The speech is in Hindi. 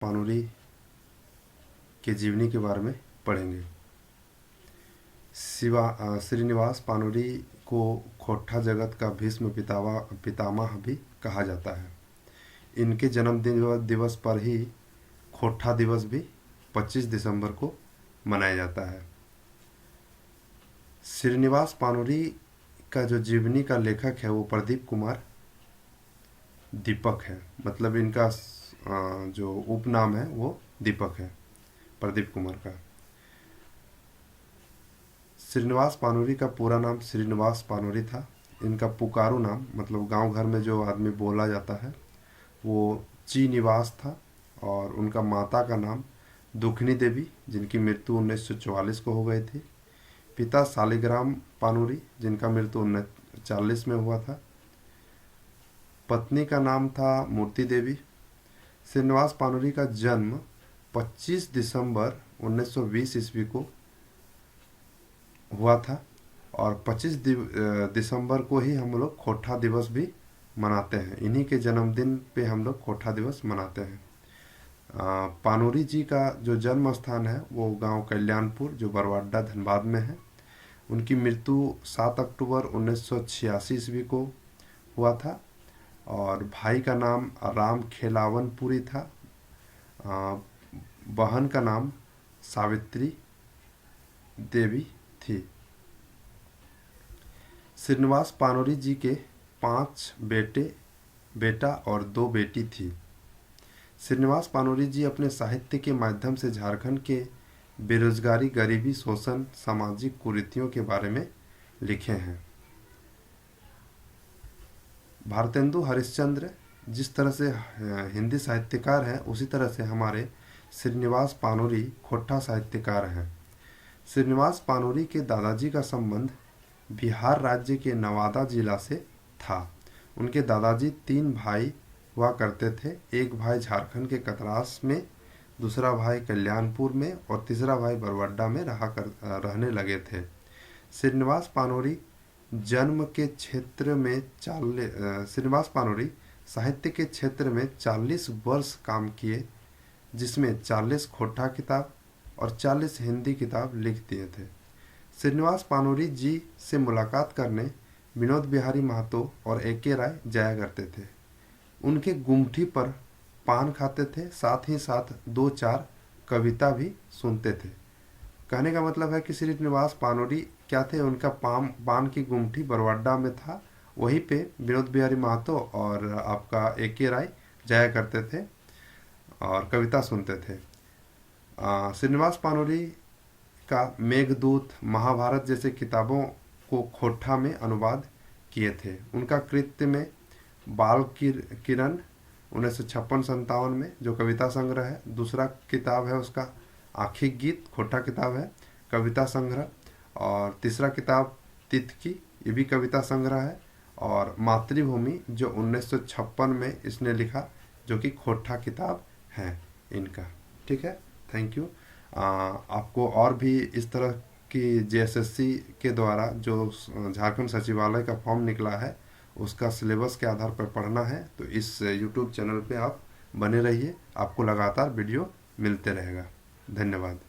पानुरी के जीवनी के बारे में पढ़ेंगे। श्रीनिवास पानुरी को खोट्ठा जगत का भीष्म पितामह भी कहा जाता है। इनके जन्मदिन दिवस पर ही खोट्ठा दिवस भी 25 दिसंबर को मनाया जाता है। श्रीनिवास पानुरी का जो जीवनी का लेखक है वो प्रदीप कुमार दीपक है। मतलब इनका जो उपनाम है वो दीपक है, प्रदीप कुमार का। श्रीनिवास पानुरी का पूरा नाम श्रीनिवास पानुरी था। इनका पुकारू नाम, मतलब गांव घर में जो आदमी बोला जाता है, वो ची निवास था। और उनका माता का नाम दुखनी देवी, जिनकी मृत्यु 1944 को हो गई थी। पिता शालिग्राम पानुरी, जिनका मृत्यु 1940 में हुआ था। पत्नी का नाम था मूर्ति देवी। श्रीनिवास पानुरी का जन्म 25 दिसंबर 1920 ईस्वी को हुआ था। और 25 दिसंबर को ही हम लोग खोट्ठा दिवस भी मनाते हैं। इन्हीं के जन्मदिन पे हम लोग खोट्ठा दिवस मनाते हैं। पानुरी जी का जो जन्म स्थान है वो गांव कल्याणपुर, जो बरवाडा धनबाद में है। उनकी मृत्यु 7 अक्टूबर 1986 ईस्वी को हुआ था। और भाई का नाम राम खेलावनपुरी था। बहन का नाम सावित्री देवी थी। श्रीनिवास पानुरी जी के 5 बेटा और 2 बेटी थी। श्रीनिवास पानुरी जी अपने साहित्य के माध्यम से झारखंड के बेरोजगारी, गरीबी, शोषण, सामाजिक कुरीतियों के बारे में लिखे हैं। भारतेंदु हरिश्चंद्र जिस तरह से हिंदी साहित्यकार हैं, उसी तरह से हमारे श्रीनिवास पानुरी खोट्ठा साहित्यकार हैं। श्रीनिवास पानुरी के दादाजी का संबंध बिहार राज्य के नवादा जिला से था। उनके दादाजी 3 भाई हुआ करते थे। एक भाई झारखंड के कतरास में, दूसरा भाई कल्याणपुर में और तीसरा भाई बरवाडा में रहने लगे थे। श्रीनिवास पानुरी श्रीनिवास पानुरी साहित्य के क्षेत्र में 40 वर्ष काम किए, जिसमें 40 खोट्ठा किताब और 40 हिंदी किताब लिख दिए थे। श्रीनिवास पानुरी जी से मुलाकात करने विनोद बिहारी महतो और A.K. राय जाया करते थे। उनके गुमठी पर पान खाते थे, साथ ही साथ 2-4 कविता भी सुनते थे। कहने का मतलब है कि श्रीनिवास पानुरी क्या थे, उनका पान की गुमठी बरवाडा में था। वहीं पे विनोद बिहारी महतो और आपका A.K. राय जाया करते थे और कविता सुनते थे। श्रीनिवास पानुरी का मेघदूत, महाभारत जैसे किताबों को खोट्ठा में अनुवाद किए थे। उनका कृत्य में बाल किरण 1956-57 में जो कविता संग्रह है। दूसरा किताब है उसका आखिरी गीत, खोट्ठा किताब है, कविता संग्रह। और तीसरा किताब तितकी, ये भी कविता संग्रह है। और मातृभूमि जो 1956 में इसने लिखा, जो कि खोट्ठा किताब है इनका। ठीक है, थैंक यू। आपको और भी इस तरह की JSSC के द्वारा जो झारखंड सचिवालय का फॉर्म निकला है, उसका सिलेबस के आधार पर पढ़ना है तो इस YouTube चैनल पे आप बने रहिए। आपको लगातार वीडियो मिलते रहेगा। धन्यवाद।